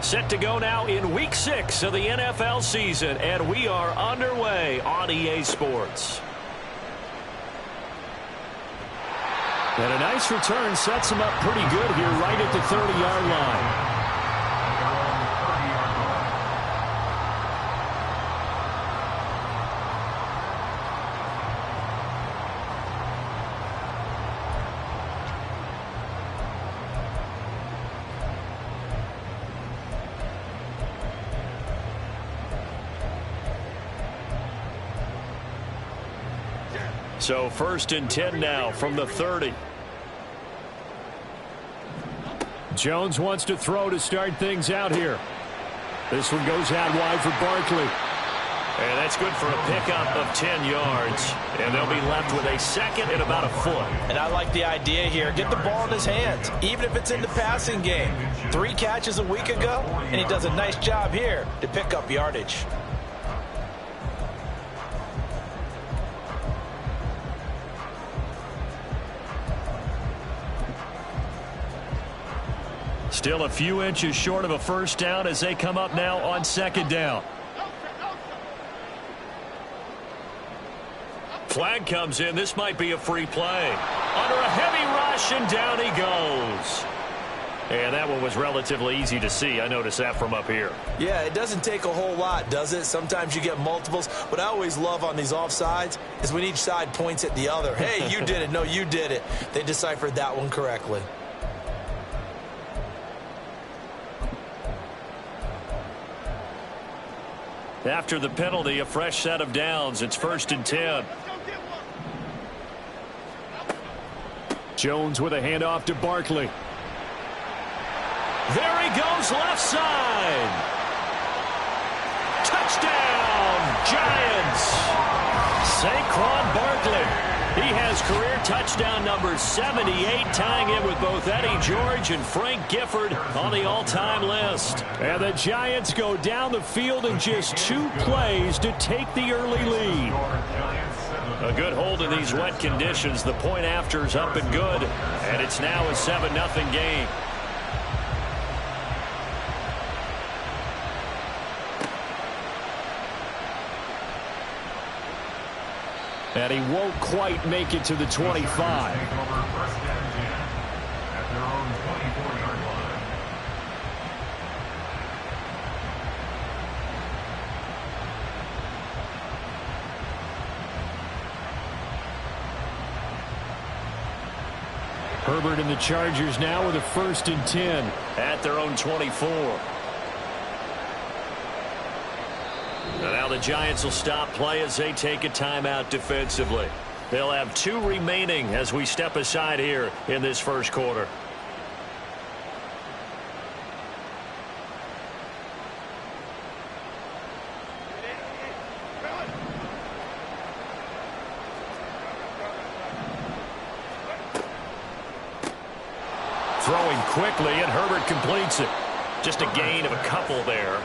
Set to go now in Week 6 of the NFL season, and we are underway on EA Sports. And a nice return sets him up pretty good here right at the 30-yard line. So 1st and 10 now from the 30. Jones wants to throw to start things out here. This one goes out wide for Barkley. And that's good for a pickup of 10 yards. And they'll be left with a second and about a foot. And I like the idea here. Get the ball in his hands, even if it's in the passing game. 3 catches a week ago, and he does a nice job here to pick up yardage. Still a few inches short of a first down as they come up now on 2nd down. Flag comes in. This might be a free play. Under a heavy rush, and down he goes. And that one was relatively easy to see. I noticed that from up here. Yeah, it doesn't take a whole lot, does it? Sometimes you get multiples. What I always love on these offsides is when each side points at the other. Hey, you did it. No, you did it. They deciphered that one correctly. After the penalty, a fresh set of downs. It's 1st and 10. Jones with a handoff to Barkley. There he goes, left side. Touchdown, Giants. Saquon Barkley. He has career touchdown number 78, tying it with both Eddie George and Frank Gifford on the all-time list. And the Giants go down the field in just 2 plays to take the early lead. A good hold in these wet conditions. The point after is up and good, and it's now a 7-0 game. And he won't quite make it to the 25. Herbert and the Chargers now with a 1st and 10 at their own 24. Now the Giants will stop play as they take a timeout defensively. They'll have 2 remaining as we step aside here in this first quarter. Throwing quickly, and Herbert completes it. Just a gain of a couple there,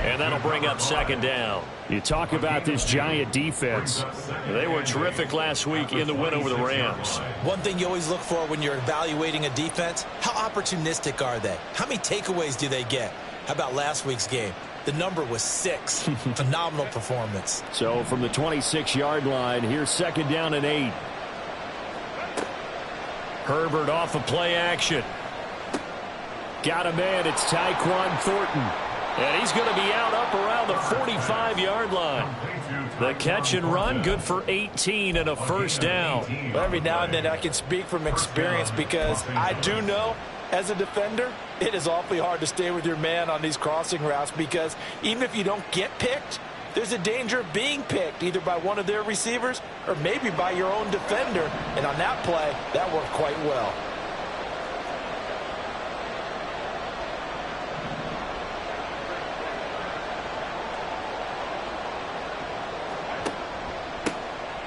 and that'll bring up 2nd down. You talk about this Giant defense. They were terrific last week in the win over the Rams. One thing you always look for when you're evaluating a defense, how opportunistic are they? How many takeaways do they get? How about last week's game? The number was 6. Phenomenal performance. So from the 26-yard line, here's 2nd down and 8. Herbert off of play action. Got him in. It's Tyquan Thornton. And he's going to be out up around the 45-yard line. The catch and run, good for 18 and a first down. Well, every now and then I can speak from experience because I do know as a defender, it is awfully hard to stay with your man on these crossing routes because even if you don't get picked, there's a danger of being picked either by one of their receivers or maybe by your own defender. And on that play, that worked quite well.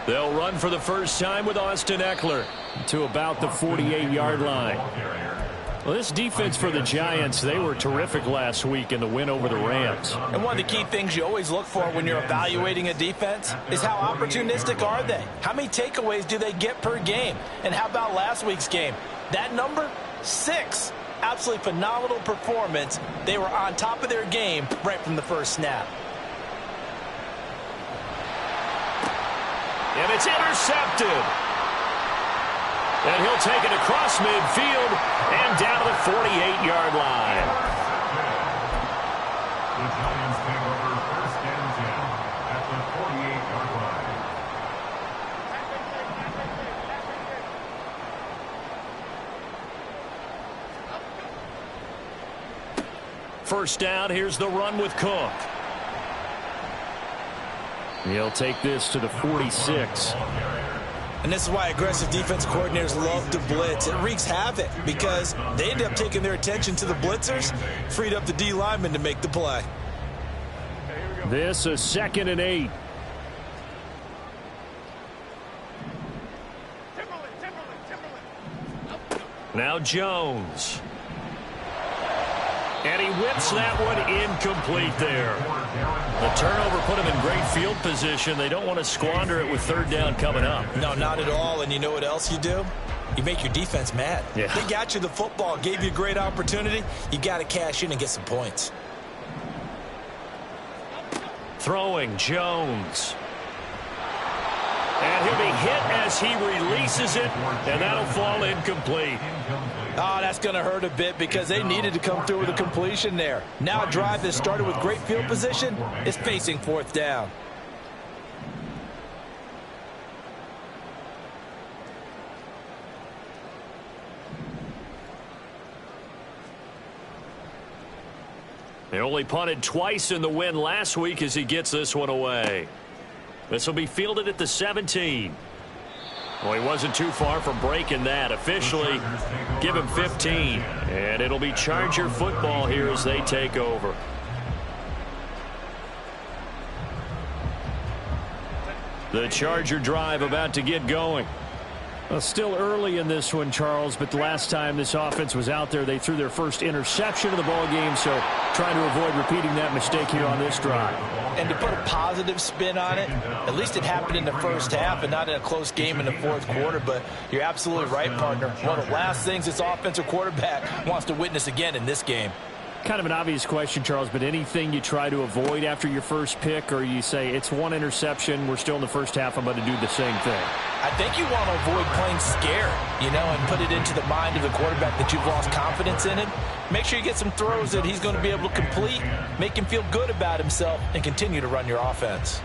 They'll run for the first time with Austin Eckler to about the 48-yard line. Well, this defense for the Giants, they were terrific last week in the win over the Rams. And one of the key things you always look for when you're evaluating a defense is how opportunistic are they? How many takeaways do they get per game? And how about last week's game? That number, 6. Absolutely phenomenal performance. They were on top of their game right from the first snap. And it's intercepted. And he'll take it across midfield and down to the 48-yard line. The Giants take over first and 10 at the 48-yard line. First down, here's the run with Cook. He'll take this to the 46. And this is why aggressive defense coordinators love to blitz. It wreaks havoc because they end up taking their attention to the blitzers, freed up the D lineman to make the play. This is 2nd and 8. Now Jones. And he whips that one incomplete there. The turnover put him in great field position. They don't want to squander it with third down coming up. No, not at all. And you know what else you do? You make your defense mad. Yeah. They got you the football, gave you a great opportunity. You got to cash in and get some points. Throwing Jones. And he'll be hit as he releases it, and that'll fall incomplete. Oh, that's going to hurt a bit because they needed to come through with a completion there. Now a drive that started with great field position is facing fourth down. They only punted twice in the win last week as he gets this one away. This will be fielded at the 17. Well, he wasn't too far from breaking that. Officially, give him 15. And it'll be Charger football here as they take over. The Charger drive about to get going. Well, still early in this one, Charles, but the last time this offense was out there, they threw their first interception of the ball game, so trying to avoid repeating that mistake here on this drive. And to put a positive spin on it, at least it happened in the first half and not in a close game in the fourth quarter, but you're absolutely right, partner. One of the last things this offensive quarterback wants to witness again in this game. Kind of an obvious question, Charles, but anything you try to avoid after your first pick, or you say it's one interception, we're still in the first half, I'm going to do the same thing? I think you want to avoid playing scared, and put it into the mind of the quarterback that you've lost confidence in him. Make sure you get some throws that he's going to be able to complete, make him feel good about himself, and continue to run your offense.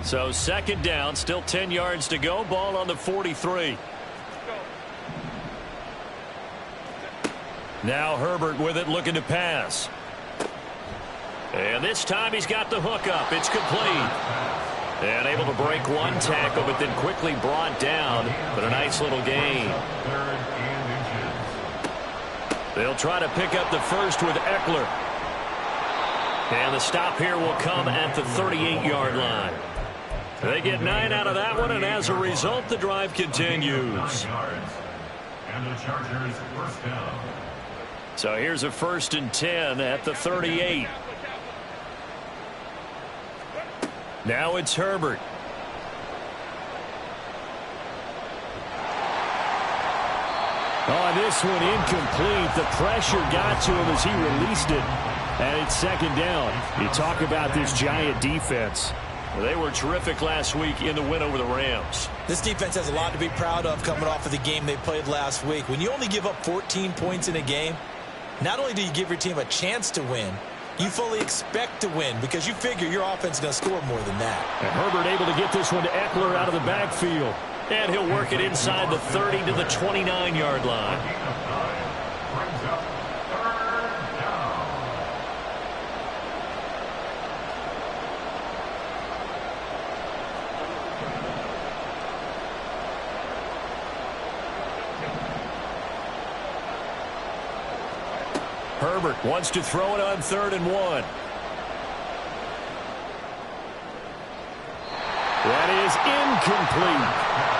So second down, still 10 yards to go. Ball on the 43. Now Herbert with it, looking to pass. And this time he's got the hook up. It's complete. And able to break one tackle, but then quickly brought down. But a nice little gain. They'll try to pick up the first with Eckler. And the stop here will come at the 38-yard line. They get 9 out of that one, and as a result, the drive continues. And the Chargers first down. So here's a 1st and 10 at the 38. Now it's Herbert. Oh, this one incomplete. The pressure got to him as he released it. And it's second down. You talk about this Giant defense. They were terrific last week in the win over the Rams. This defense has a lot to be proud of coming off of the game they played last week. When you only give up 14 points in a game, not only do you give your team a chance to win, you fully expect to win because you figure your offense is going to score more than that. And Herbert able to get this one to Eckler out of the backfield. And he'll work it inside the 30 to the 29-yard line. Herbert wants to throw it on 3rd and 1. That is incomplete.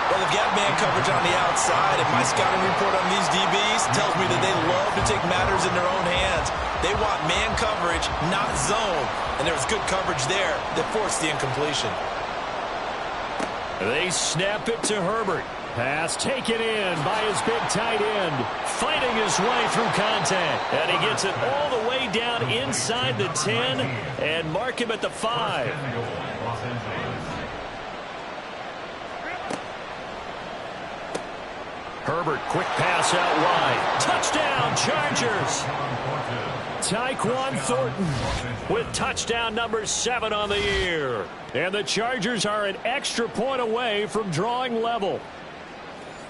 Well, they've got man coverage on the outside, and my scouting report on these DBs tells me that they love to take matters in their own hands. They want man coverage, not zone, and there was good coverage there that forced the incompletion. They snap it to Herbert. Pass taken in by his big tight end. Fighting his way through contact. And he gets it all the way down inside the 10 and mark him at the 5. Herbert, quick pass out wide. Touchdown, Chargers. Tyquan Thornton with touchdown number 7 on the year. And the Chargers are an extra point away from drawing level.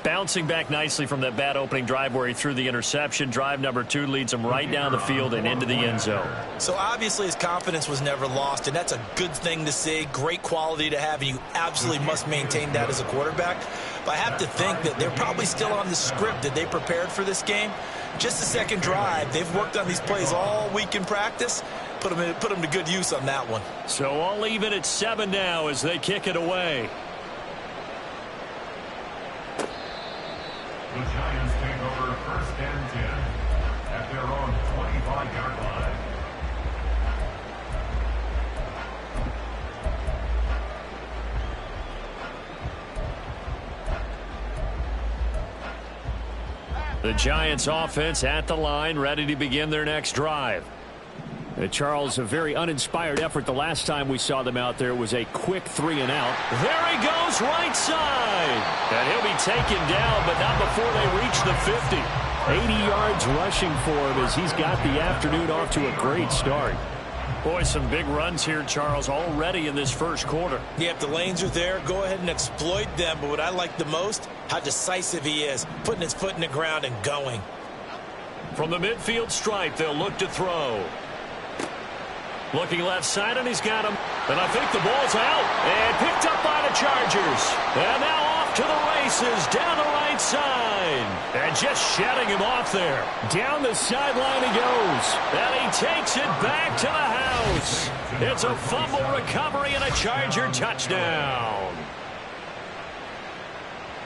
Bouncing back nicely from that bad opening drive where he threw the interception. Drive number 2 leads him right down the field and into the end zone. So obviously his confidence was never lost, and that's a good thing to see. Great quality to have, and you absolutely must maintain that as a quarterback. But I have to think that they're probably still on the script that they prepared for this game. Just the second drive. They've worked on these plays all week in practice. Put them to good use on that one. So all even at 7 now as they kick it away. The Giants take over 1st and 10 at their own 25-yard line. The Giants offense at the line, ready to begin their next drive. Charles, a very uninspired effort the last time we saw them out there. It was a quick 3 and out. There he goes, right side. And he'll be taken down, but not before they reach the 50. 80 yards rushing for him as he's got the afternoon off to a great start. Boy, some big runs here, Charles, already in this first quarter. Yeah, if the lanes are there, go ahead and exploit them. But what I like the most, how decisive he is, putting his foot in the ground and going. From the midfield stripe, they'll look to throw. Looking left side, and he's got him. And I think the ball's out. And picked up by the Chargers. And now off to the races, down the right side. And just shedding him off there. Down the sideline he goes. And he takes it back to the house. It's a fumble recovery and a Charger touchdown.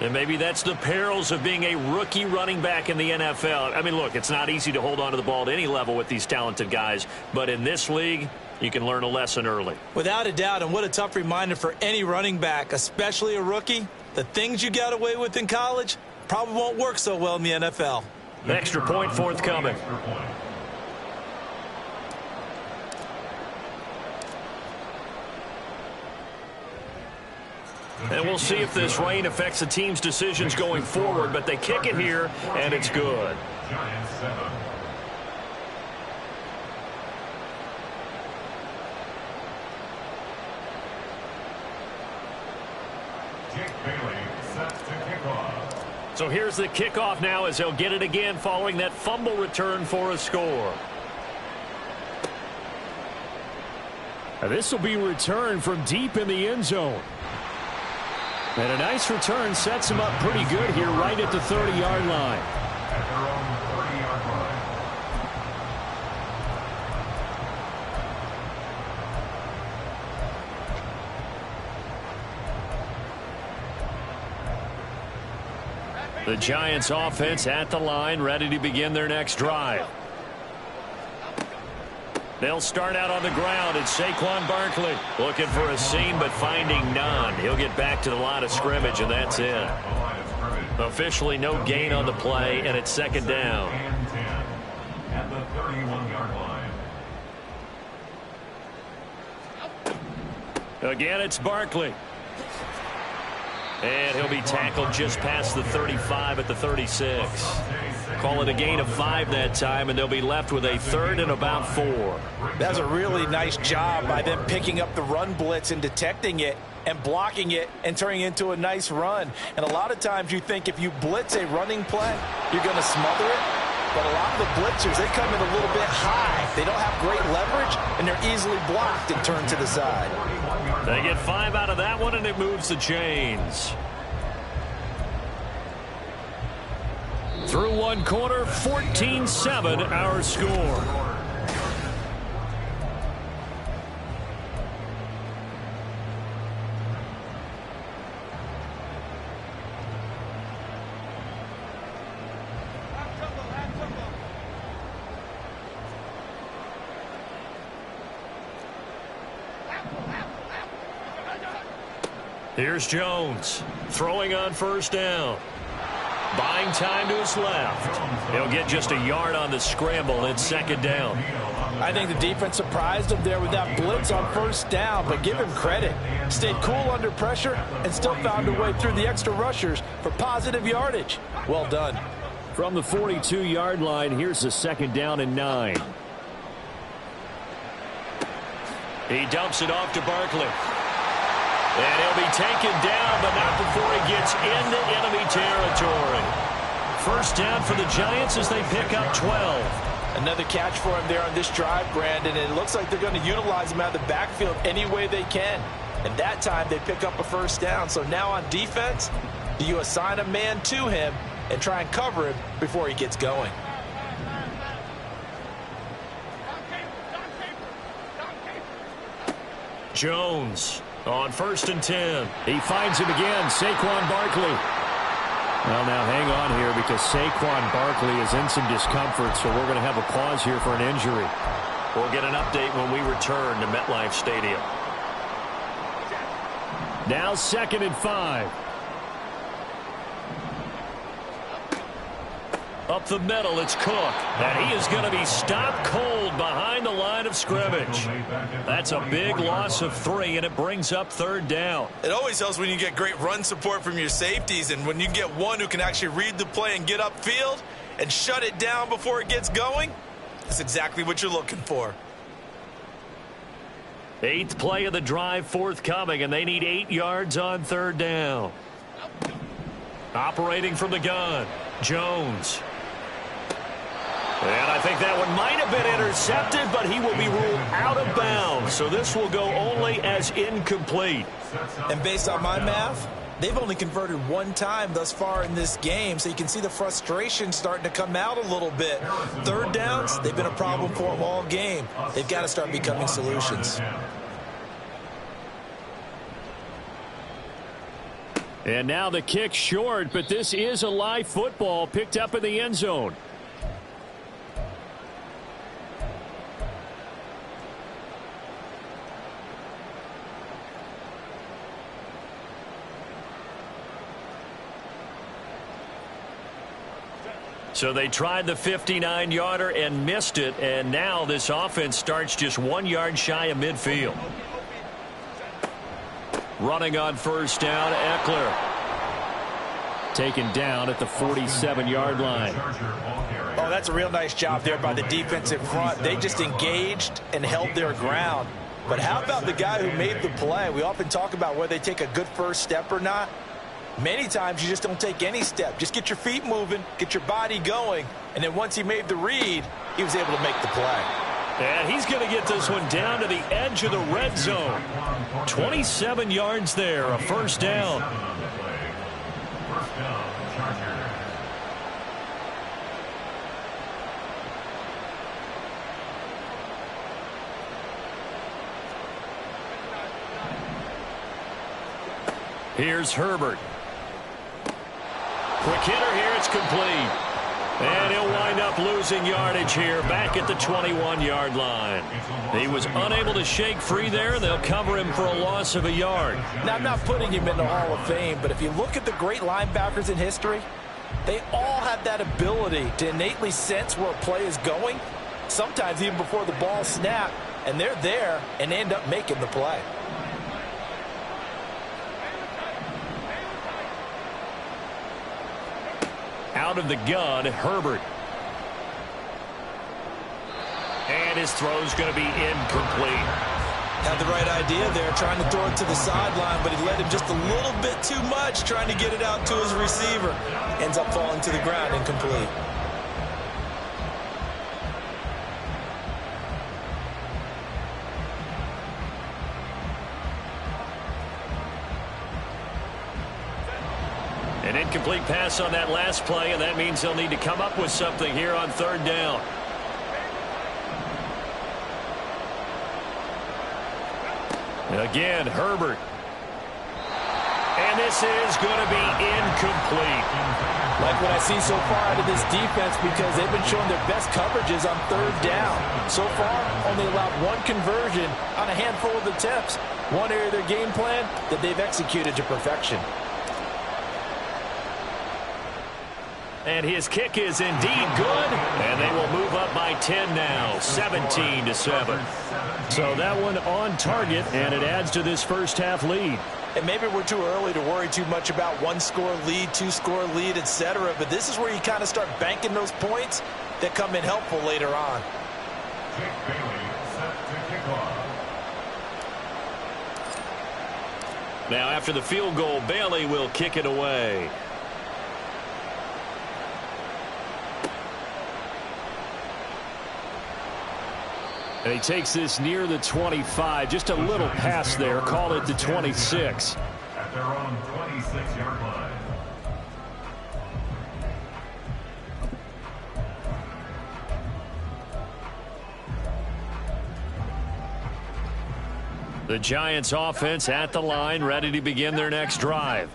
And maybe that's the perils of being a rookie running back in the NFL. I mean, look, it's not easy to hold on to the ball at any level with these talented guys. But in this league, you can learn a lesson early. Without a doubt, and what a tough reminder for any running back, especially a rookie. The things you got away with in college probably won't work so well in the NFL. Extra point forthcoming. And we'll see if this rain affects the team's decisions going forward, but they kick it here, and it's good. Giants 7. Jake Bailey set to kick off. So here's the kickoff now as they'll get it again following that fumble return for a score. This will be returned from deep in the end zone. And a nice return sets him up pretty good here right at the 30-yard line. At their own 30-yard line. The Giants offense at the line, ready to begin their next drive. They'll start out on the ground, and Saquon Barkley looking for a seam but finding none. He'll get back to the line of scrimmage, and that's it. Officially no gain on the play, and it's second down. And 10 at the 31-yard line. Again, it's Barkley. And he'll be tackled just past the 35 at the 36. Call it a gain of 5 that time, and they'll be left with a 3rd and about 4. That's a really nice job by them picking up the run blitz and detecting it and blocking it and turning it into a nice run. And a lot of times you think if you blitz a running play, you're going to smother it. But a lot of the blitzers, they come in a little bit high. They don't have great leverage, and they're easily blocked and turned to the side. They get 5 out of that one, and it moves the chains. Through one quarter, 14-7 our score. Here's Jones throwing on first down. Buying time to his left. He'll get just a yard on the scramble and second down. I think the defense surprised him there with that blitz on first down, but give him credit. Stayed cool under pressure and still found a way through the extra rushers for positive yardage. Well done. From the 42-yard line, here's the second down and 9. He dumps it off to Barkley. And he'll be taken down, but not before he gets into enemy territory. First down for the Giants as they pick up 12. Another catch for him there on this drive, Brandon, and it looks like they're going to utilize him out of the backfield any way they can. And that time they pick up a first down. So now on defense, do you assign a man to him and try and cover him before he gets going? Jones on first and 10. He finds him again, Saquon Barkley. Well, now hang on here because Saquon Barkley is in some discomfort, so we're going to have a pause here for an injury. We'll get an update when we return to MetLife Stadium. Now 2nd and 5. Up the middle, it's Cook. And he is going to be stopped cold behind the line of scrimmage. That's a big loss of 3, and it brings up 3rd down. It always helps when you get great run support from your safeties, and when you get one who can actually read the play and get upfield and shut it down before it gets going, that's exactly what you're looking for. 8th play of the drive forthcoming, and they need 8 yards on 3rd down. Operating from the gun, Jones. And I think that one might have been intercepted, but he will be ruled out of bounds. So this will go only as incomplete. And based on my math, they've only converted 1 time thus far in this game. So you can see the frustration starting to come out a little bit. 3rd downs, they've been a problem for them all game. They've got to start becoming solutions. And now the kick short, but this is a live football picked up in the end zone. So they tried the 59-yarder and missed it, and now this offense starts just 1 yard shy of midfield. Running on first down, Eckler. Taken down at the 47-yard line. Oh, that's a real nice job there by the defensive front. They just engaged and held their ground. But how about the guy who made the play? We often talk about whether they take a good first step or not. Many times you just don't take any step. Just get your feet moving, get your body going, and then once he made the read, he was able to make the play. And he's going to get this one down to the edge of the red zone. 27 yards there, a first down. Here's Herbert. Quick hitter here, it's complete. And he'll wind up losing yardage here back at the 21-yard line. He was unable to shake free there. They'll cover him for a loss of a yard. Now, I'm not putting him in the Hall of Fame, but if you look at the great linebackers in history, they all have that ability to innately sense where a play is going, sometimes even before the ball snapped, and they're there and end up making the play. Out of the gun, Herbert. And his throw's going to be incomplete. Had the right idea there, trying to throw it to the sideline, but he let him just a little bit too much, trying to get it out to his receiver. Ends up falling to the ground, incomplete. An incomplete pass on that last play, and that means they'll need to come up with something here on third down. Again, Herbert. And this is going to be incomplete. Like what I see so far out of this defense because they've been showing their best coverages on third down. So far, only allowed one conversion on a handful of attempts. One area of their game plan that they've executed to perfection. And his kick is indeed good, and they will move up by 10 now, 17-7. So that one on target, and it adds to this first half lead. And maybe we're too early to worry too much about one-score lead, two-score lead, etc. But this is where you kind of start banking those points that come in helpful later on. Jake Bailey set to kick off. Now after the field goal, Bailey will kick it away. And he takes this near the 25. Just a little pass there. Call it the 26. At their own 26-yard line. The Giants offense at the line, ready to begin their next drive.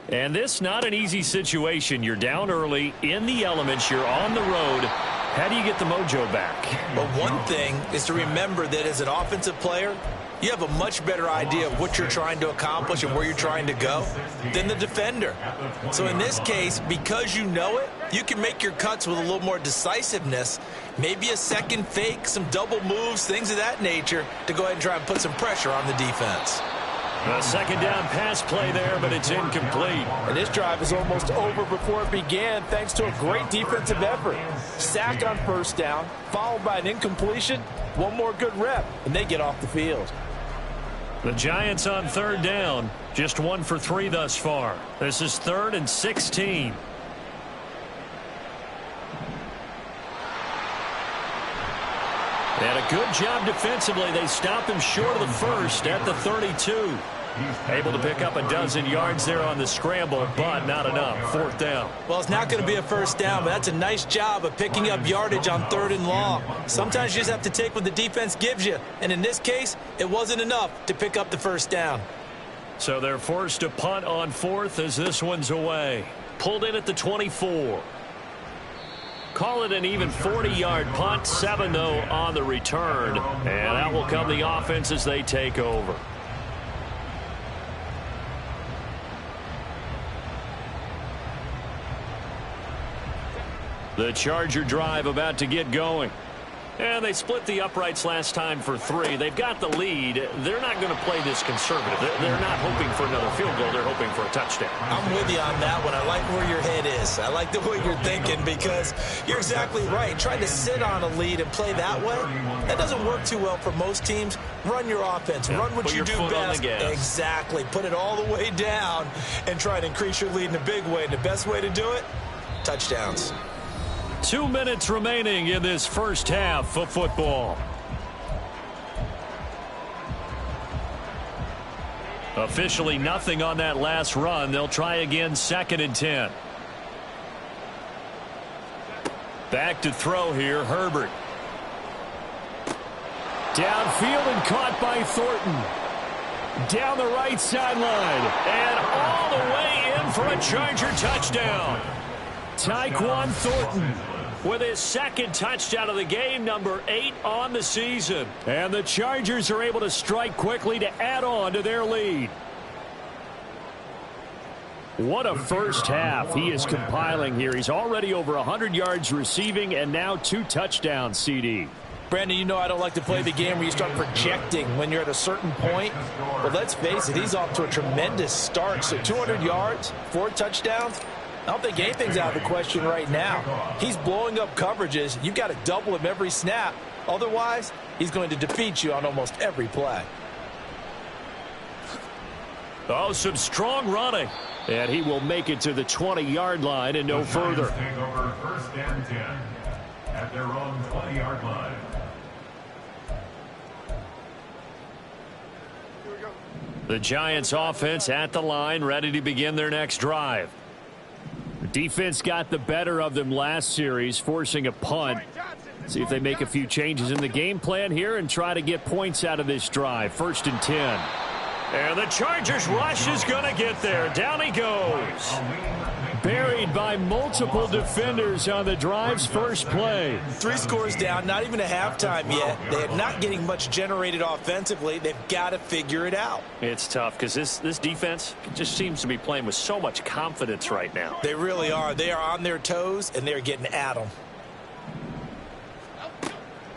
And this not an easy situation. You're down early, in the elements, you're on the road. How do you get the mojo back? Well, one thing is to remember that as an offensive player, you have a much better idea of what you're trying to accomplish and where you're trying to go than the defender. So in this case, because you know it, you can make your cuts with a little more decisiveness, maybe a second fake, some double moves, things of that nature to go ahead and try and put some pressure on the defense. A second down pass play there, but it's incomplete. And this drive is almost over before it began thanks to a great defensive effort. Sack on first down, followed by an incompletion, one more good rep, and they get off the field. The Giants on third down, just 1 for 3 thus far. This is 3rd and 16. And a good job defensively. They stopped him short of the first at the 32. Able to pick up a dozen yards there on the scramble, but not enough. 4th down. Well, it's not going to be a first down, but that's a nice job of picking up yardage on 3rd and long. Sometimes you just have to take what the defense gives you, and in this case, it wasn't enough to pick up the first down. So they're forced to punt on 4th as this one's away. Pulled in at the 24. Call it an even 40-yard punt, 7 though on the return, and out will come the offense as they take over. The Charger drive about to get going. And they split the uprights last time for 3. They've got the lead. They're not going to play this conservative. They're not hoping for another field goal. They're hoping for a touchdown. I'm with you on that one. I like where your head is. I like the way you're thinking because you're exactly right. Trying to sit on a lead and play that way, that doesn't work too well for most teams. Run your offense. Run what you do best. Exactly. Put it all the way down and try to increase your lead in a big way. And the best way to do it, touchdowns. 2 minutes remaining in this first half of football. Officially nothing on that last run. They'll try again, 2nd and 10. Back to throw here, Herbert. Downfield and caught by Thornton. Down the right sideline. And all the way in for a Charger touchdown. Tyquan Thornton with his 2nd touchdown of the game, number 8 on the season. And the Chargers are able to strike quickly to add on to their lead. What a first half he is compiling here. He's already over 100 yards receiving and now 2 touchdowns, CD. Brandon, you know I don't like to play the game where you start projecting when you're at a certain point. But let's face it, he's off to a tremendous start. So 200 yards, 4 touchdowns. I don't think anything's out of the question right now. He's blowing up coverages. You've got to double him every snap. Otherwise, he's going to defeat you on almost every play. Oh, some strong running. And he will make it to the 20-yard line and no further. Take over 1st and 10 at their own 20-yard line. The Giants offense at the line, ready to begin their next drive. The defense got the better of them last series, forcing a punt. See if they make a few changes in the game plan here and try to get points out of this drive. 1st and 10. And the Chargers rush is going to get there. Down he goes. Buried by multiple defenders on the drive's first play. 3 scores down, not even a halftime yet. They're not getting much generated offensively. They've got to figure it out. It's tough because this defense just seems to be playing with so much confidence right now. They really are. They are on their toes, and they're getting at them.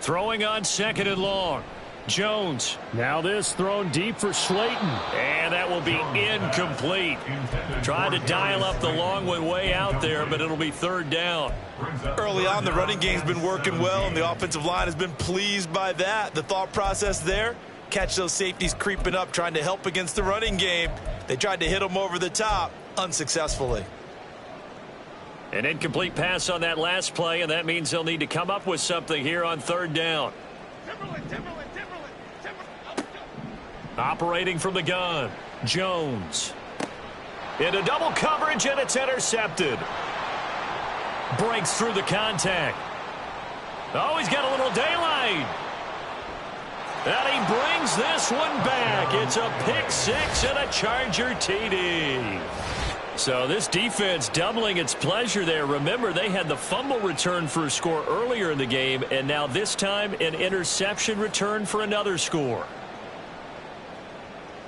Throwing on 2nd and long. Jones. Now this thrown deep for Slayton. And that will be incomplete. Trying to dial up the long one way out there, but it'll be 3rd down. Early on, the running game's been working well, and the offensive line has been pleased by that. The thought process there, catch those safeties creeping up, trying to help against the running game. They tried to hit them over the top, unsuccessfully. An incomplete pass on that last play, and that means they'll need to come up with something here on 3rd down. Operating from the gun, Jones. Into double coverage, and it's intercepted. Breaks through the contact. Oh, he's got a little daylight. And he brings this one back. It's a pick 6 and a Charger TD. So this defense doubling its pleasure there. Remember, they had the fumble return for a score earlier in the game, and now this time an interception return for another score.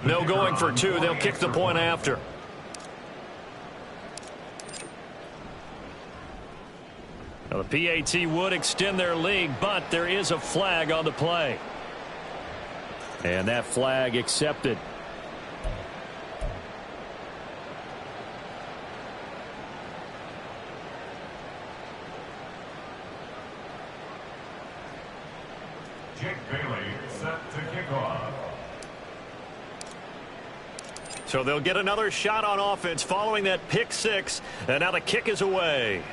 No going for 2. They'll kick the point after. Now the PAT would extend their lead, but there is a flag on the play. And that flag accepted. Jake Bailey set to kick off. So they'll get another shot on offense following that pick 6. And now the kick is away.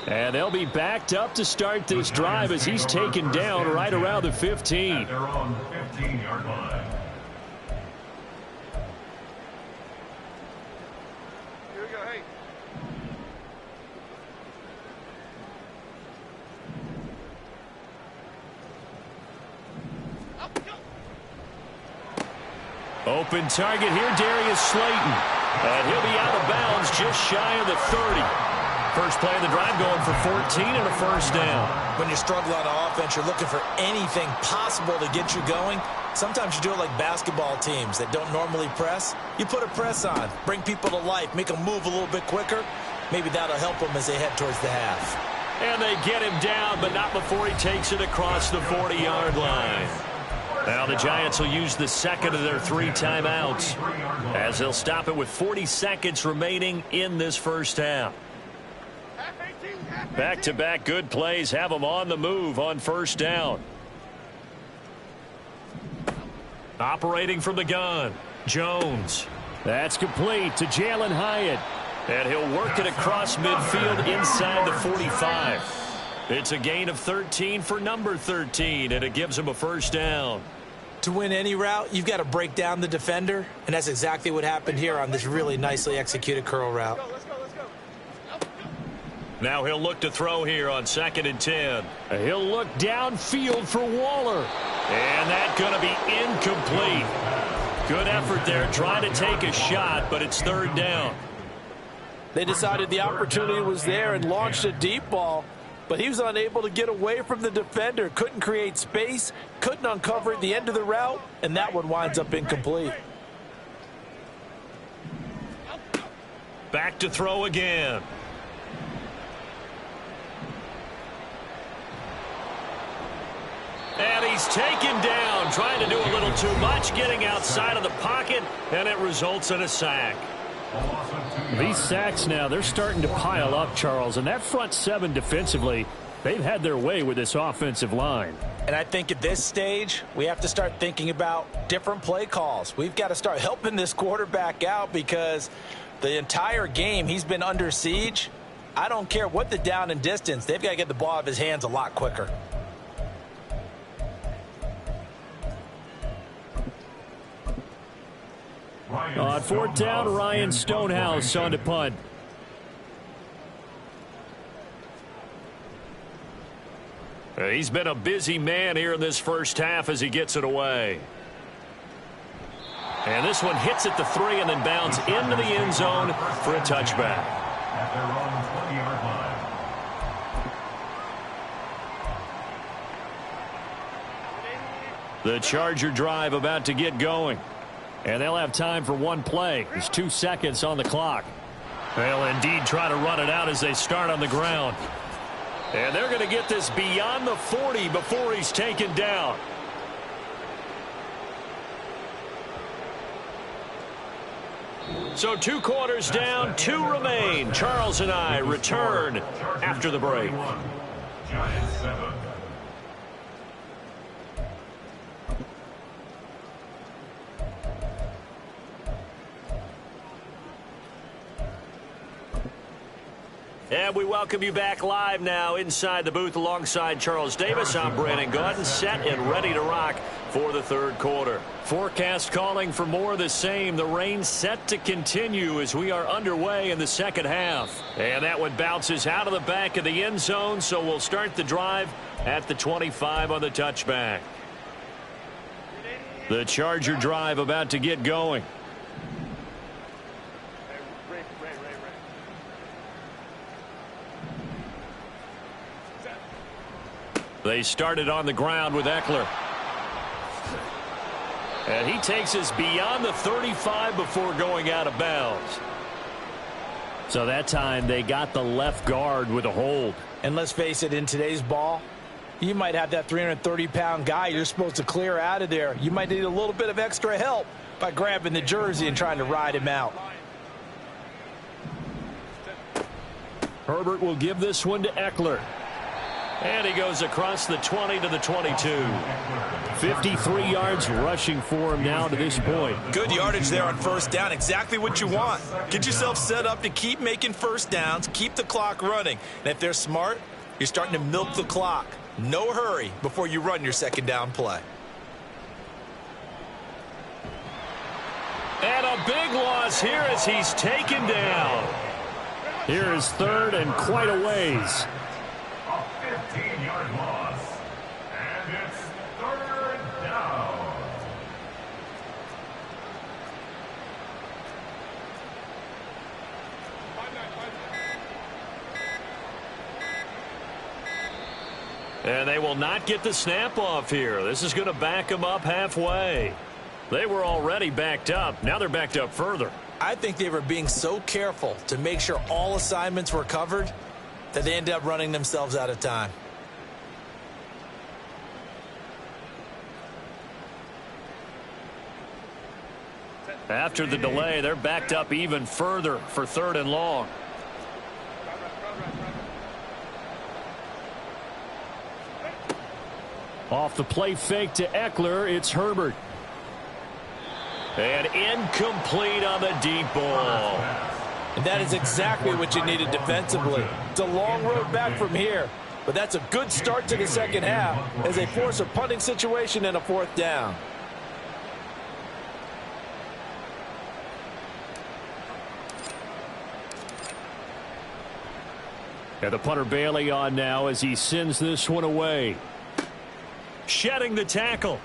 And they'll be backed up to start this drive as he's taken down right around the 15. At their own 15-yard line. Here we go, hey. Open target here, Darius Slayton. And he'll be out of bounds just shy of the 30. First play of the drive going for 14 and a first down. When you struggle on offense, you're looking for anything possible to get you going. Sometimes you do it like basketball teams that don't normally press. You put a press on, bring people to life, make them move a little bit quicker. Maybe that'll help them as they head towards the half. And they get him down, but not before he takes it across the 40-yard line. Now the Giants will use the second of their 3 timeouts as they'll stop it with 40 seconds remaining in this first half. Back-to-back good plays have them on the move on first down. Operating from the gun, Jones. That's complete to Jalen Hyatt. And he'll work it across midfield inside the 45. It's a gain of 13 for number 13, and it gives him a first down. To win any route, you've got to break down the defender, and that's exactly what happened here on this really nicely executed curl route. Now he'll look to throw here on 2nd and 10. He'll look downfield for Waller. And that's going to be incomplete. Good effort there trying to take a shot, but it's 3rd down. They decided the opportunity was there and launched a deep ball, but he was unable to get away from the defender. Couldn't create space, couldn't uncover at the end of the route, and that one winds up incomplete. Back to throw again. And he's taken down, trying to do a little too much, getting outside of the pocket, and it results in a sack. These sacks now, they're starting to pile up, Charles, and that front 7 defensively, they've had their way with this offensive line. And I think at this stage, we have to start thinking about different play calls. We've got to start helping this quarterback out because the entire game he's been under siege. I don't care what the down and distance, they've got to get the ball out of his hands a lot quicker. On 4th down, Ryan Stonehouse on to punt. He's been a busy man here in this first half as he gets it away. And this one hits at the 3 and then bounds into the end zone for a touchback. At their own 20-yard line. The Charger drive about to get going. And they'll have time for one play. There's 2 seconds on the clock. They'll indeed try to run it out as they start on the ground. And they're going to get this beyond the 40 before he's taken down. So 2 quarters down, 2 remain. Charles and I return after the break. Giants 7. And we welcome you back live now inside the booth alongside Charles Davis. I'm Brandon Gaudin, set and ready to rock for the 3rd quarter. Forecast calling for more of the same. The rain set to continue as we are underway in the 2nd half. And that one bounces out of the back of the end zone, so we'll start the drive at the 25 on the touchback. The Charger drive about to get going. They started on the ground with Eckler. And he takes us beyond the 35 before going out of bounds. So that time they got the left guard with a hold. And let's face it, in today's ball, you might have that 330-pound guy you're supposed to clear out of there. You might need a little bit of extra help by grabbing the jersey and trying to ride him out. Herbert will give this one to Eckler. And he goes across the 20 to the 22. 53 yards rushing for him now to this point. Good yardage there on 1st down. Exactly what you want. Get yourself set up to keep making 1st downs, keep the clock running. And if they're smart, you're starting to milk the clock. No hurry before you run your 2nd down play. And a big loss here as he's taken down. Here is 3rd and quite a ways. 15-yard loss. And it's 3rd down. And they will not get the snap off here. This is going to back them up halfway. They were already backed up. Now they're backed up further. I think they were being so careful to make sure all assignments were covered that they ended up running themselves out of time. After the delay, they're backed up even further for 3rd and long. Off the play fake to Eckler, it's Herbert. And incomplete on the deep ball. And that is exactly what you needed defensively. It's a long road back from here, but that's a good start to the 2nd half as they force a punting situation and a 4th down. And the punter Bailey on now as he sends this one away. Shedding the tackle.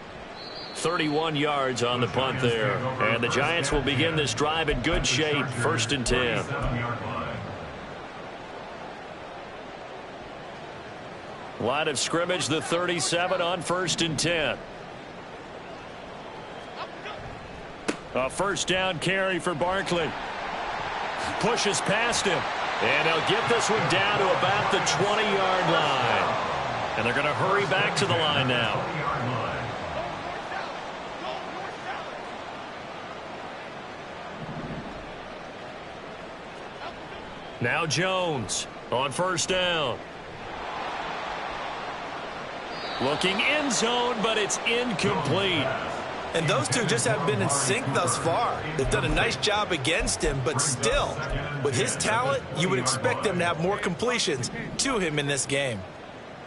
31 yards on the punt there. And the Giants will begin this drive in good shape. 1st and 10. Line of scrimmage, the 37 on 1st and 10. A 1st down carry for Barkley. Pushes past him. And they'll get this one down to about the 20-yard line. And they're going to hurry back to the line now. Now Jones on 1st down. Looking end zone, but it's incomplete. And those two just haven't been in sync thus far. They've done a nice job against him, but still, with his talent, you would expect them to have more completions to him in this game.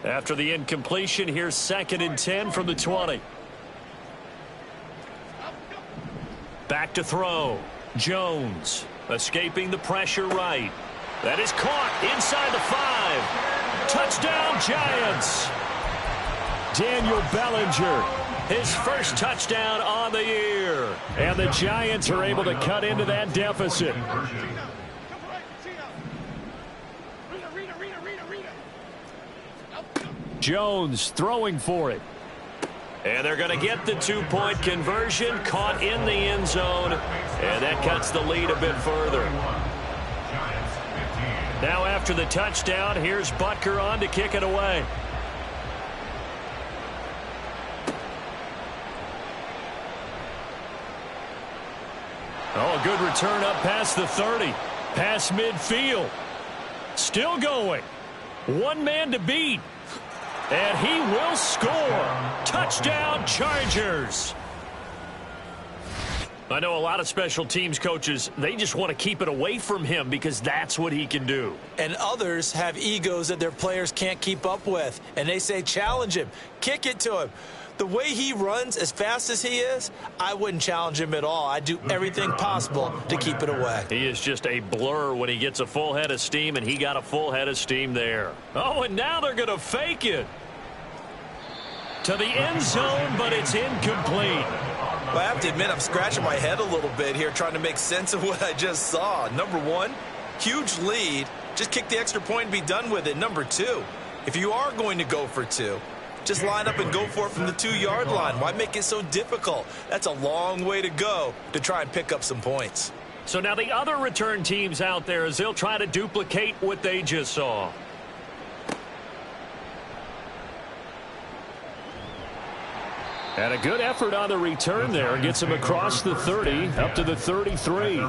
After the incompletion, here's 2nd and 10 from the 20. Back to throw. Jones escaping the pressure right. That is caught inside the 5. Touchdown, Giants. Daniel Bellinger his first touchdown on the year. And the Giants are able to cut into that deficit. Jones throwing for it. And they're going to get the two-point conversion, caught in the end zone, and that cuts the lead a bit further. Now after the touchdown, here's Butker on to kick it away. Oh, a good return up past the 30. Past midfield. Still going. One man to beat. And he will score. Touchdown, Chargers. I know a lot of special teams coaches, they just want to keep it away from him because that's what he can do. And others have egos that their players can't keep up with. And they say, challenge him. Kick it to him. The way he runs as fast as he is, I wouldn't challenge him at all. I'd do everything possible to keep it away. He is just a blur when he gets a full head of steam, and he got a full head of steam there. Oh, and now they're going to fake it to the end zone, but it's incomplete. Well, I have to admit, I'm scratching my head a little bit here trying to make sense of what I just saw. Number one, huge lead. Just kick the extra point and be done with it. Number two, if you are going to go for two, just line up and go for it from the 2-yard line. Why make it so difficult? That's a long way to go to try and pick up some points. So now the other return teams out there, as they'll try to duplicate what they just saw. And a good effort on the return there. Gets him across the 30, up to the 33.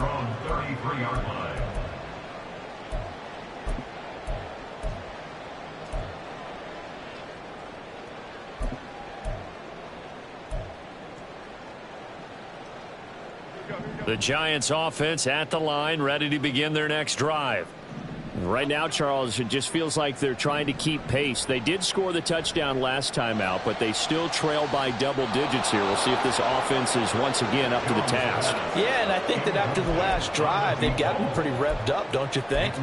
The Giants offense at the line, ready to begin their next drive. Right now, Charles, it just feels like they're trying to keep pace. They did score the touchdown last time out, but they still trail by double digits here. We'll see if this offense is once again up to the task. Yeah, and I think that after the last drive, they've gotten pretty revved up, don't you think?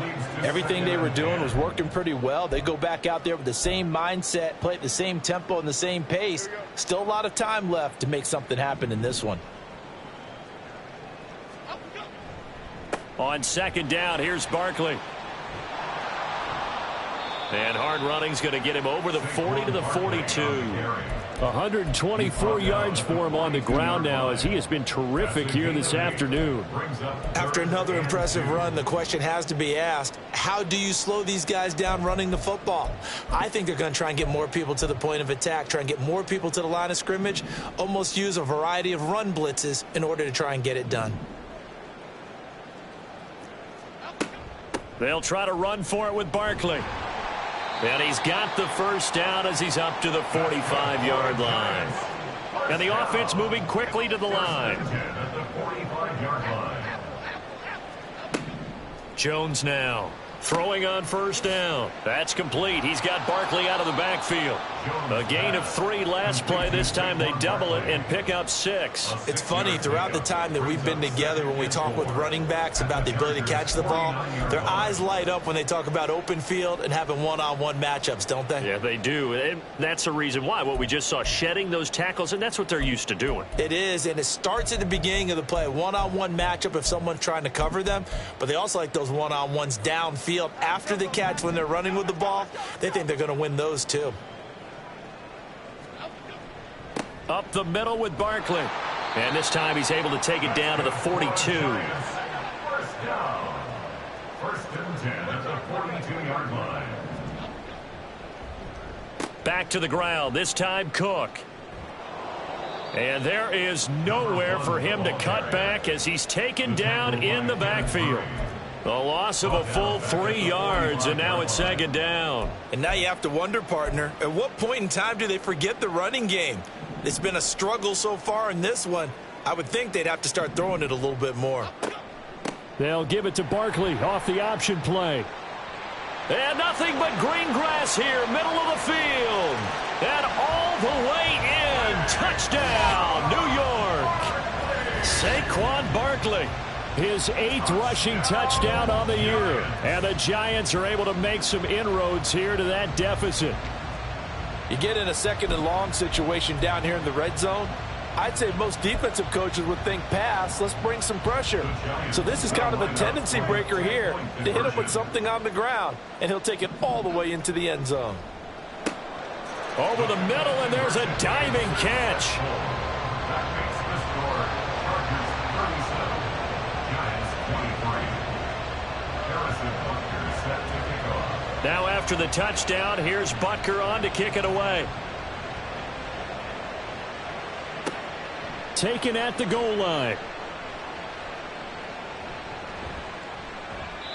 Everything they were doing was working pretty well. They go back out there with the same mindset, play at the same tempo and the same pace. Still a lot of time left to make something happen in this one. On second down, here's Barkley. And hard running's going to get him over the 40 to the 42. 124 yards for him on the ground now, as he has been terrific here this afternoon. After another impressive run, the question has to be asked, how do you slow these guys down running the football? I think they're going to try and get more people to the point of attack, try and get more people to the line of scrimmage, almost use a variety of run blitzes in order to try and get it done. They'll try to run for it with Barkley. And he's got the first down as he's up to the 45-yard line. And the offense moving quickly to the line. Jones now throwing on first down. That's complete. He's got Barkley out of the backfield. A gain of 3 last play. This time they double it and pick up 6. It's funny, throughout the time that we've been together, when we talk with running backs about the ability to catch the ball, their eyes light up when they talk about open field and having one-on-one matchups, don't they? Yeah, they do. And that's the reason why. What we just saw, shedding those tackles, and that's what they're used to doing. It is, and it starts at the beginning of the play. One-on-one matchup if someone's trying to cover them, but they also like those one-on-ones downfield after the catch when they're running with the ball. They think they're going to win those too. Up the middle with Barkley. And this time he's able to take it down to the 42. First down. First and 10 at the 42-yard line. Back to the ground. This time Cook. And there is nowhere for him to cut back as he's taken down in the backfield. A loss of a full 3 yards, and now it's second down. And now you have to wonder, partner, at what point in time do they forget the running game? It's been a struggle so far in this one. I would think they'd have to start throwing it a little bit more. They'll give it to Barkley off the option play. And nothing but green grass here, middle of the field. And all the way in. Touchdown, New York. Saquon Barkley. His 8th rushing touchdown on the year. And the Giants are able to make some inroads here to that deficit. You get in a second and long situation down here in the red zone, I'd say most defensive coaches would think pass, let's bring some pressure. So this is kind of a tendency breaker here to hit him with something on the ground, and he'll take it all the way into the end zone. Over the middle, and there's a diving catch. That makes the score Chargers 37, Giants 23. Harrison Butker set to kick off. Now after the touchdown, here's Butker on to kick it away. Taken at the goal line.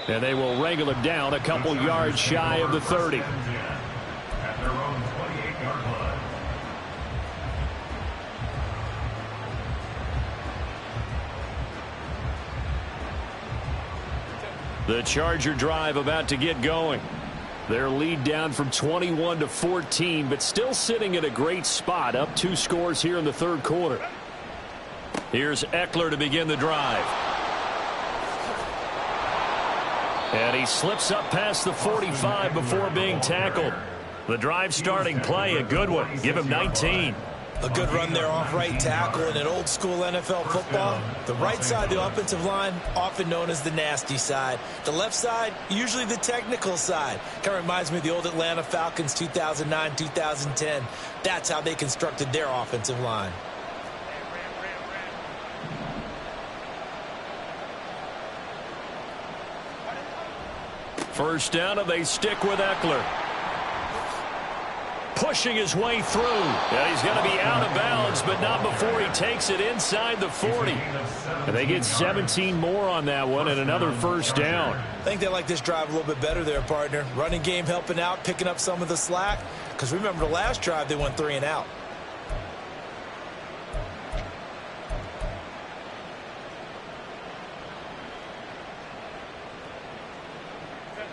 And they will wrangle him down a couple yards shy of the 30. At their own 28-yard line. The Charger drive about to get going. Their lead down from 21 to 14, but still sitting at a great spot, up 2 scores here in the third quarter. Here's Eckler to begin the drive. And he slips up past the 45 before being tackled. The drive starting play, a good one. Give him 19. A good run there off right tackle in an old school NFL football. The right side of the offensive line, often known as the nasty side. The left side, usually the technical side. Kind of reminds me of the old Atlanta Falcons 2009-2010. That's how they constructed their offensive line. First down, and they stick with Eckler. Pushing his way through. And he's going to be out of bounds, but not before he takes it inside the 40. And they get 17 more on that one and another first down. I think they like this drive a little bit better there, partner. Running game helping out, picking up some of the slack. Because remember the last drive, they went 3 and out.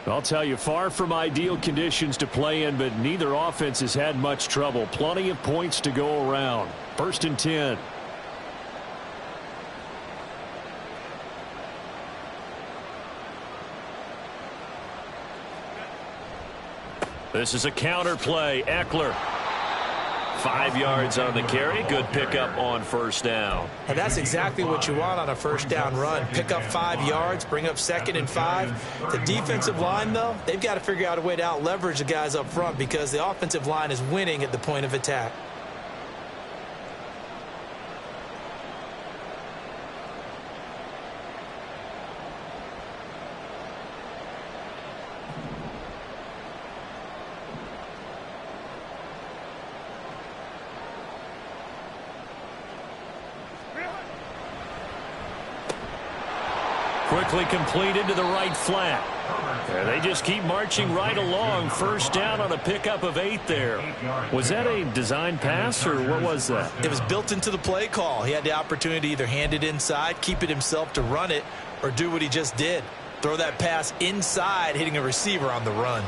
I'll tell you, far from ideal conditions to play in, but neither offense has had much trouble. Plenty of points to go around. First and 10. This is a counter play. Eckler. 5 yards on the carry. Good pickup on first down. And that's exactly what you want on a first down run. Pick up 5 yards, bring up 2nd and 5. The defensive line, though, they've got to figure out a way to out-leverage the guys up front because the offensive line is winning at the point of attack. Quickly completed to the right flat. And they just keep marching right along. First down on a pickup of 8 there. Was that a design pass, or what was that? It was built into the play call. He had the opportunity to either hand it inside, keep it himself to run it, or do what he just did. Throw that pass inside, hitting a receiver on the run.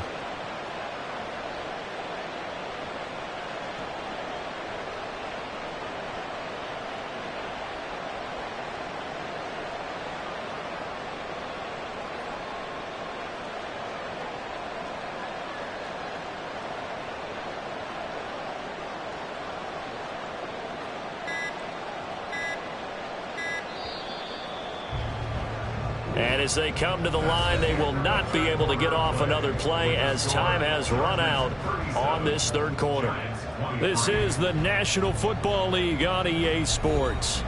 And as they come to the line, they will not be able to get off another play as time has run out on this third quarter. This is the National Football League on EA Sports.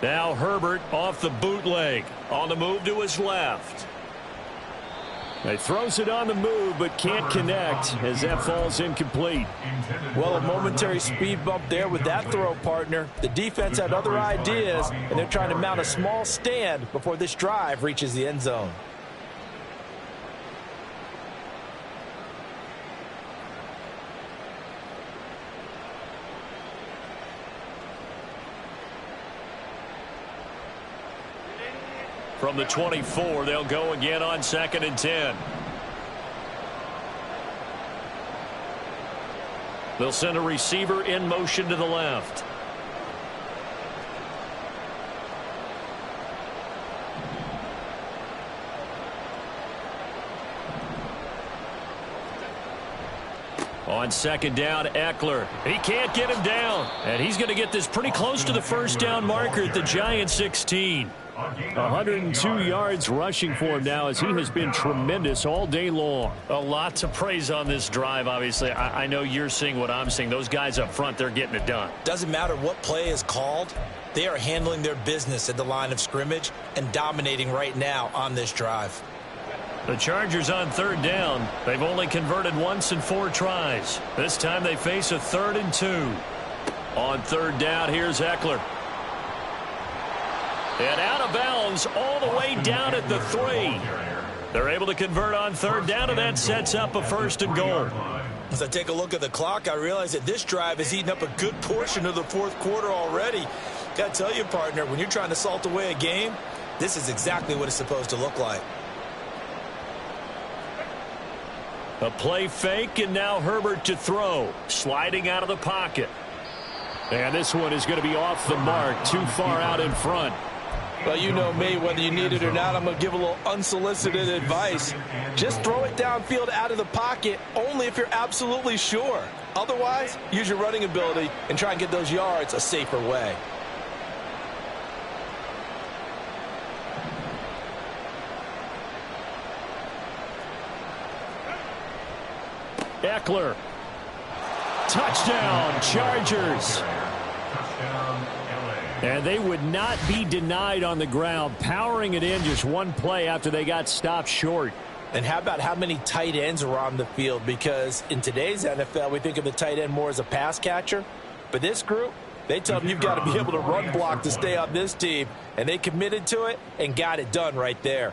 Now Herbert off the bootleg. On the move to his left. He throws it on the move, but can't connect as that falls incomplete. Well, a momentary speed bump there with that throw, partner. The defense had other ideas, and they're trying to mount a small stand before this drive reaches the end zone. From the 24, they'll go again on 2nd and 10. They'll send a receiver in motion to the left. On 2nd down, Eckler. He can't get him down. And he's going to get this pretty close to the first down marker at the Giants 16. 102 yards rushing for him now as he has been tremendous all day long. A lot to praise on this drive, obviously. I know you're seeing what I'm seeing. Those guys up front, they're getting it done. Doesn't matter what play is called. They are handling their business at the line of scrimmage and dominating right now on this drive. The Chargers on 3rd down. They've only converted once in 4 tries. This time they face a 3rd and 2. On 3rd down, here's Eckler. And out of bounds all the way down at the 3. They're able to convert on 3rd down, and that sets up a 1st and goal. As I take a look at the clock, I realize that this drive has eaten up a good portion of the 4th quarter already. Got to tell you, partner, when you're trying to salt away a game, this is exactly what it's supposed to look like. A play fake, and now Herbert to throw. Sliding out of the pocket. And this one is going to be off the mark, too far out in front. Well, you know me, whether you need it or not, I'm going to give a little unsolicited advice. Just throw it downfield out of the pocket only if you're absolutely sure. Otherwise, use your running ability and try and get those yards a safer way. Eckler. Touchdown, Chargers. And they would not be denied on the ground, powering it in just one play after they got stopped short. And how about how many tight ends are on the field? Because in today's NFL, we think of the tight end more as a pass catcher. But this group, they tell them you've got to be able to run block to stay on this team. And they committed to it and got it done right there.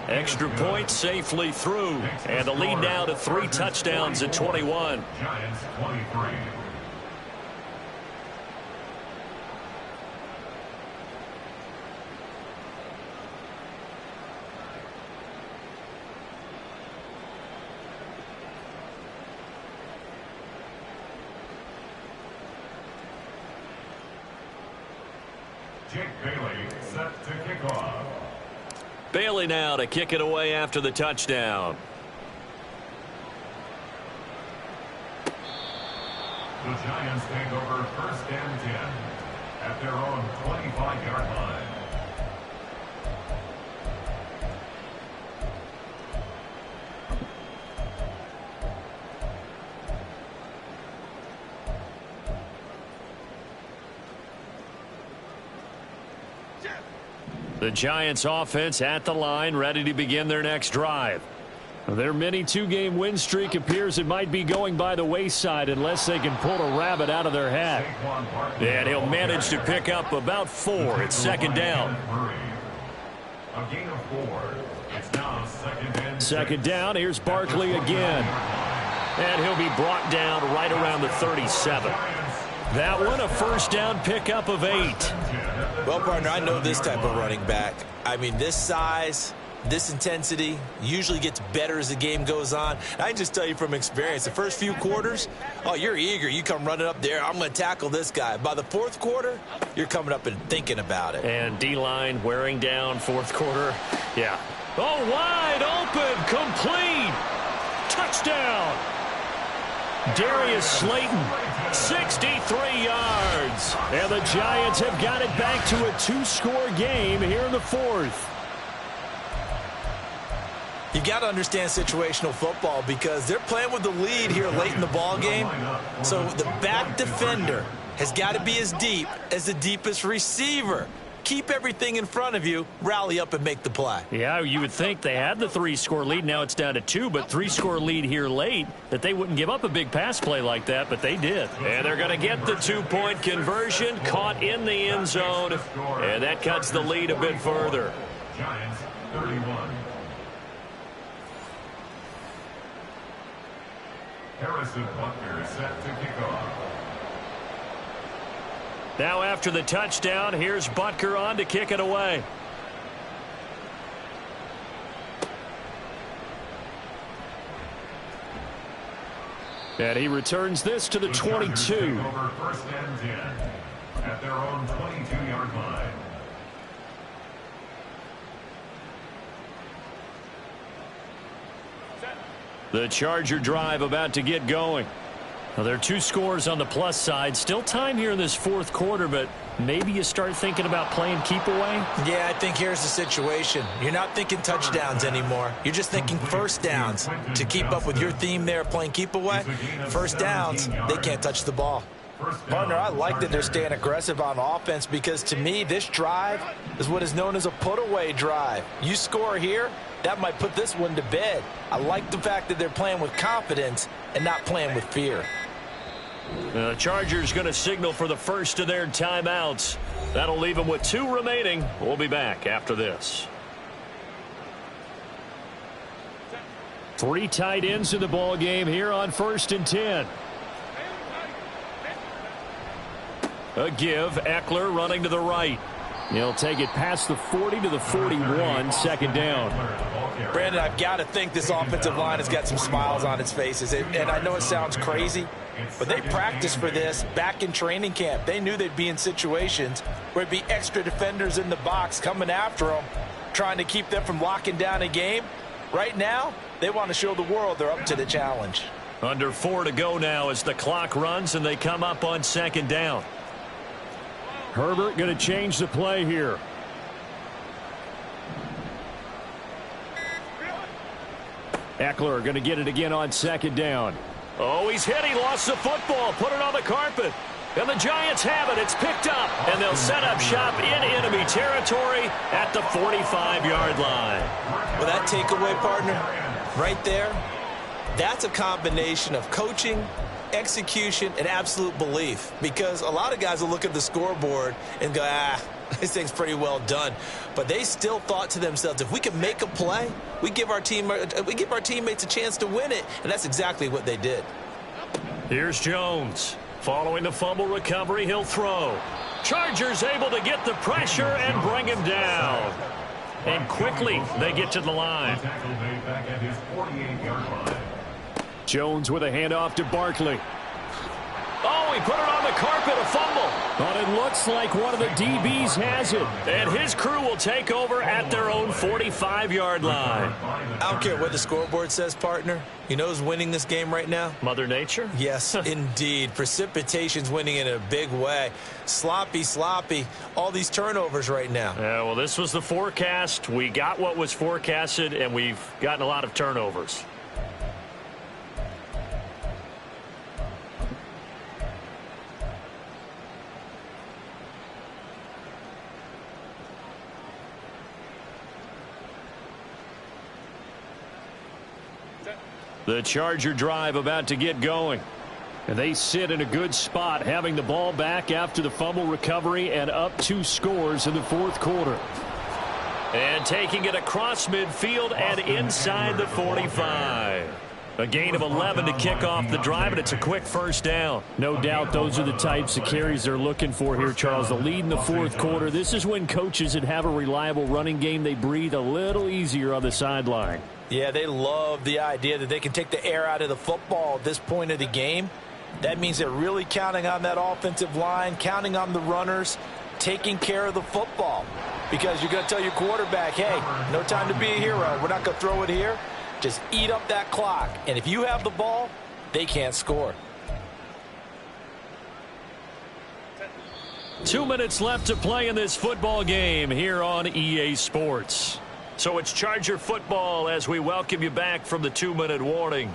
Extra point safely through. And the lead now to 3 touchdowns at 21. Giants 23. Jake Bailey set to kick off. Bailey now to kick it away after the touchdown. The Giants take over 1st and 10 at their own 25-yard line. The Giants offense at the line, ready to begin their next drive. Their mini 2-game win streak appears it might be going by the wayside unless they can pull a rabbit out of their hat. And he'll manage to pick up about 4 at 2nd down. A gain of 4. It's now 2nd and 2nd down, here's Barkley again. And he'll be brought down right around the 37. That one a 1st down pickup of 8. Well, partner, I know this type of running back. I mean, this size, this intensity usually gets better as the game goes on. I can just tell you from experience, the first few quarters, oh, you're eager. You come running up there, I'm going to tackle this guy. By the 4th quarter, you're coming up and thinking about it. And D-line wearing down 4th quarter. Yeah. Oh, wide open, complete. Touchdown. Darius Slayton, 63 yards. And the Giants have got it back to a 2-score game here in the 4th. You got to understand situational football because they're playing with the lead here late in the ball game. So the back defender has got to be as deep as the deepest receiver. Keep everything in front of you, rally up and make the play. Yeah, you would think they had the 3-score lead. Now it's down to 2, but 3-score lead here late, that they wouldn't give up a big pass play like that, but they did. And they're going to get the 2-point conversion, caught in the end zone, and that cuts the lead a bit further. Giants 31. Harrison Butker is set to kick off. Now after the touchdown, here's Butker on to kick it away. And he returns this to the 22. Over first and 10 at their own 22-yard line. The Charger drive about to get going. Well, there are 2 scores on the plus side. Still time here in this fourth quarter, but maybe you start thinking about playing keep away? Yeah, I think here's the situation. You're not thinking touchdowns anymore. You're just thinking first downs. To keep up with your theme there, playing keep away, first downs, they can't touch the ball. Partner, I like that they're staying aggressive on offense because to me, this drive is what is known as a put-away drive. You score here, that might put this one to bed. I like the fact that they're playing with confidence and not playing with fear. The Chargers going to signal for the first of their timeouts. That'll leave them with 2 remaining. We'll be back after this. 3 tight ends in the ball game here on 1st and 10. A give. Eckler running to the right. He'll take it past the 40 to the 41, second down. Brandon, I've got to think this offensive line has got some smiles on its faces. And I know it sounds crazy, but they practiced for this back in training camp. They knew they'd be in situations where it'd be extra defenders in the box coming after them, trying to keep them from locking down a game. Right now, they want to show the world they're up to the challenge. Under 4 to go now as the clock runs and they come up on second down. Herbert going to change the play here. Eckler going to get it again on second down. Oh, he's hit. He lost the football. Put it on the carpet. And the Giants have it. It's picked up. And they'll set up shop in enemy territory at the 45-yard line. Well, that takeaway, partner, right there, that's a combination of coaching, execution, and absolute belief. Because a lot of guys will look at the scoreboard and go, this thing's pretty well done. But they still thought to themselves, if we can make a play, we give our teammates a chance to win it. And that's exactly what they did. Here's Jones. Following the fumble recovery, he'll throw. Chargers able to get the pressure and bring him down. And quickly, they get to the line. Jones with a handoff to Barkley. Oh, he put it on the carpet, a fumble. But it looks like one of the DBs has it. And his crew will take over at their own 45-yard line. I don't care what the scoreboard says, partner. You know who's winning this game right now? Mother Nature? Yes, indeed. Precipitation's winning in a big way. Sloppy, all these turnovers right now. Yeah, well, this was the forecast. We got what was forecasted, and we've gotten a lot of turnovers. The Charger drive about to get going. And they sit in a good spot, having the ball back after the fumble recovery and up 2 scores in the fourth quarter. And taking it across midfield and inside the 45. A gain of 11 to kick off the drive, and it's a quick first down. No doubt those are the types of carries they're looking for here, Charles. The lead in the fourth quarter. This is when coaches that have a reliable running game, they breathe a little easier on the sideline. Yeah, they love the idea that they can take the air out of the football at this point of the game. That means they're really counting on that offensive line, counting on the runners, taking care of the football. Because you're going to tell your quarterback, hey, no time to be a hero. We're not going to throw it here. Just eat up that clock. And if you have the ball, they can't score. 2 minutes left to play in this football game here on EA Sports. So it's Charger football as we welcome you back from the 2-minute warning.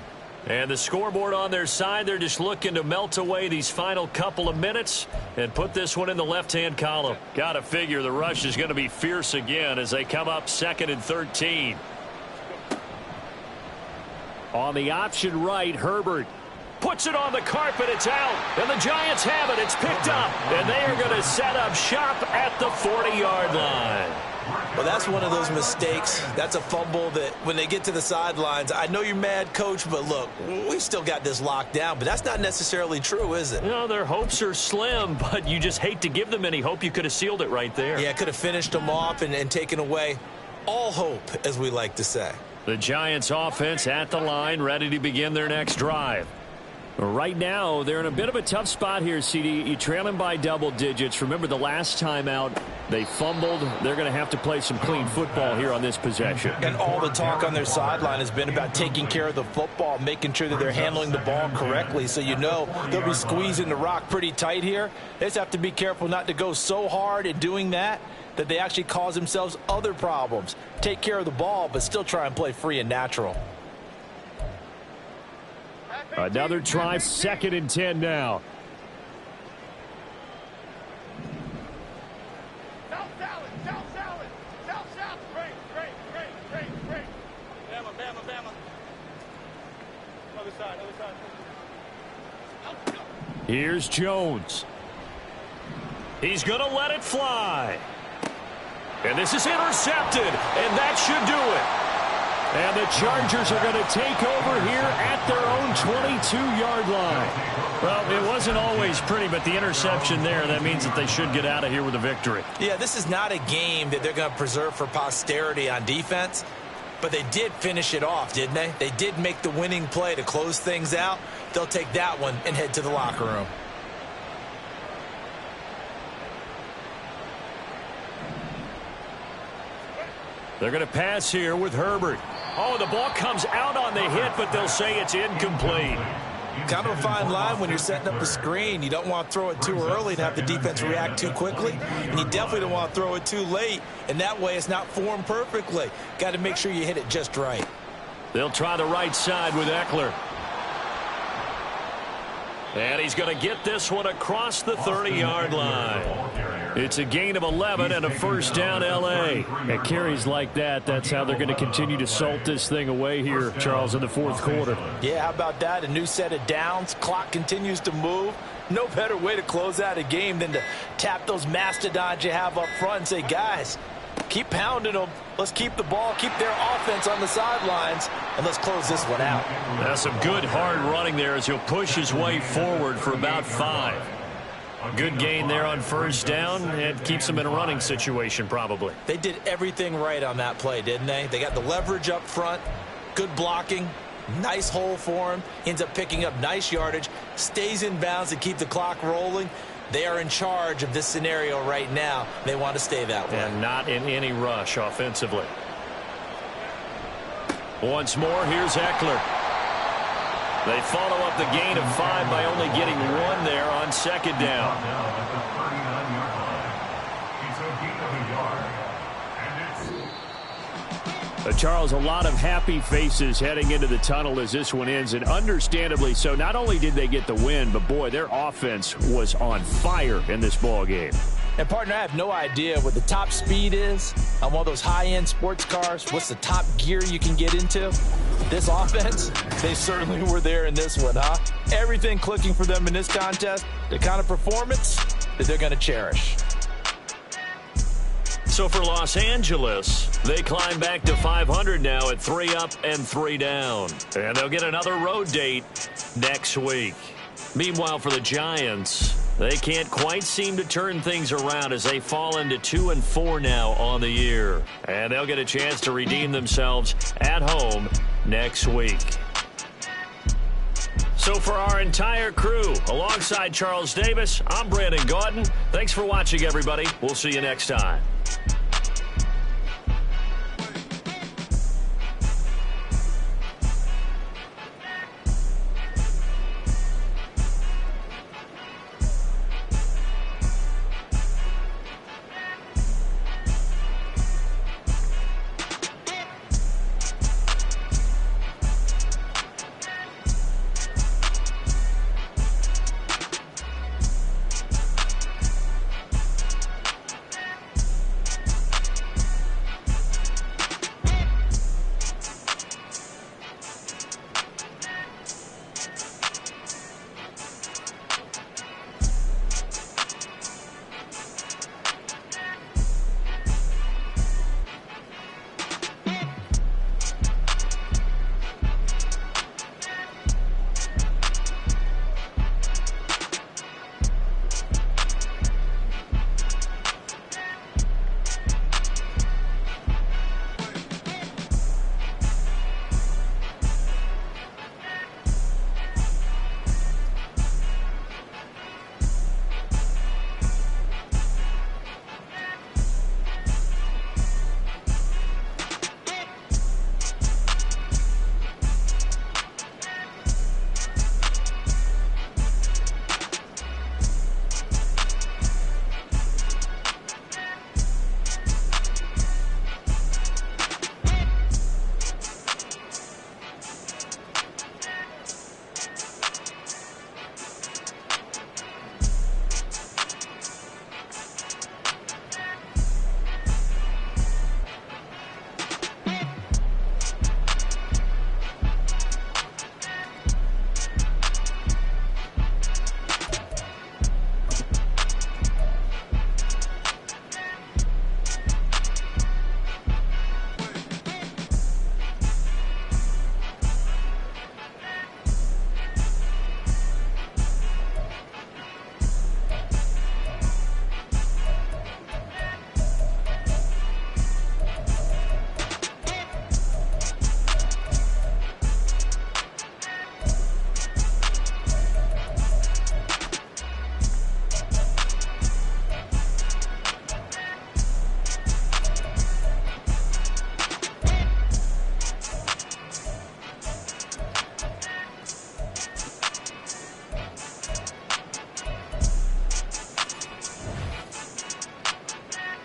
And the scoreboard on their side, they're just looking to melt away these final couple of minutes and put this one in the left-hand column. Got to figure the rush is going to be fierce again as they come up 2nd and 13. On the option right, Herbert puts it on the carpet. It's out. And the Giants have it. It's picked up. And they are going to set up shop at the 40-yard line. Well, that's one of those mistakes. That's a fumble that when they get to the sidelines, I know you're mad, Coach, but look, we still got this locked down. But that's not necessarily true, is it? No, their hopes are slim, but you just hate to give them any hope. You could have sealed it right there. Yeah, could have finished them off and taken away all hope, as we like to say. The Giants offense at the line, ready to begin their next drive. Right now, they're in a bit of a tough spot here, CD. You trail them by double digits. Remember the last time out, they fumbled. They're going to have to play some clean football here on this possession. And all the talk on their sideline has been about taking care of the football, making sure that they're handling the ball correctly. So you know they'll be squeezing the rock pretty tight here. They just have to be careful not to go so hard in doing that they actually cause themselves other problems. Take care of the ball, but still try and play free and natural. Another try, 2nd and 10 now. Here's Jones. He's going to let it fly. And this is intercepted, and that should do it. And the Chargers are going to take over here at their own 22-yard line. Well, it wasn't always pretty, but the interception there, that means that they should get out of here with a victory. Yeah, this is not a game that they're going to preserve for posterity on defense, but they did finish it off, didn't they? They did make the winning play to close things out. They'll take that one and head to the locker room. They're going to pass here with Herbert. Oh, the ball comes out on the hit, but they'll say it's incomplete. Kind of a fine line when you're setting up a screen. You don't want to throw it too early and have the defense react too quickly. And you definitely don't want to throw it too late. And that way it's not formed perfectly. Got to make sure you hit it just right. They'll try the right side with Eckler. And he's going to get this one across the 30-yard line. It's a gain of 11 and a first down, L.A. At carries like that, that's how they're going to continue to salt this thing away here, Charles, in the fourth quarter. Yeah, how about that? A new set of downs. Clock continues to move. No better way to close out a game than to tap those mastodons you have up front and say, guys, keep pounding them. Let's keep the ball, keep their offense on the sidelines, and let's close this one out. That's some good hard running there as he'll push his way forward for about 5. Good gain there on first down and keeps them in a running situation probably. They did everything right on that play, didn't they? They got the leverage up front, good blocking, nice hole for him. He ends up picking up nice yardage, stays in bounds to keep the clock rolling. They are in charge of this scenario right now. They want to stay that way. And not in any rush offensively. Once more, here's Eckler. They follow up the gain of 5 by only getting 1 there on 2nd down. Charles, a lot of happy faces heading into the tunnel as this one ends, and understandably so. Not only did they get the win, but boy, their offense was on fire in this ball game. And partner, I have no idea what the top speed is on one of those high-end sports cars. What's the top gear you can get into? This offense, they certainly were there in this one, huh? Everything clicking for them in this contest, the kind of performance that they're going to cherish. So for Los Angeles, they climb back to 500 now at 3 up and 3 down. And they'll get another road date next week. Meanwhile, for the Giants, they can't quite seem to turn things around as they fall into 2-4 now on the year. And they'll get a chance to redeem themselves at home next week. So for our entire crew, alongside Charles Davis, I'm Brandon Gaudin. Thanks for watching, everybody. We'll see you next time.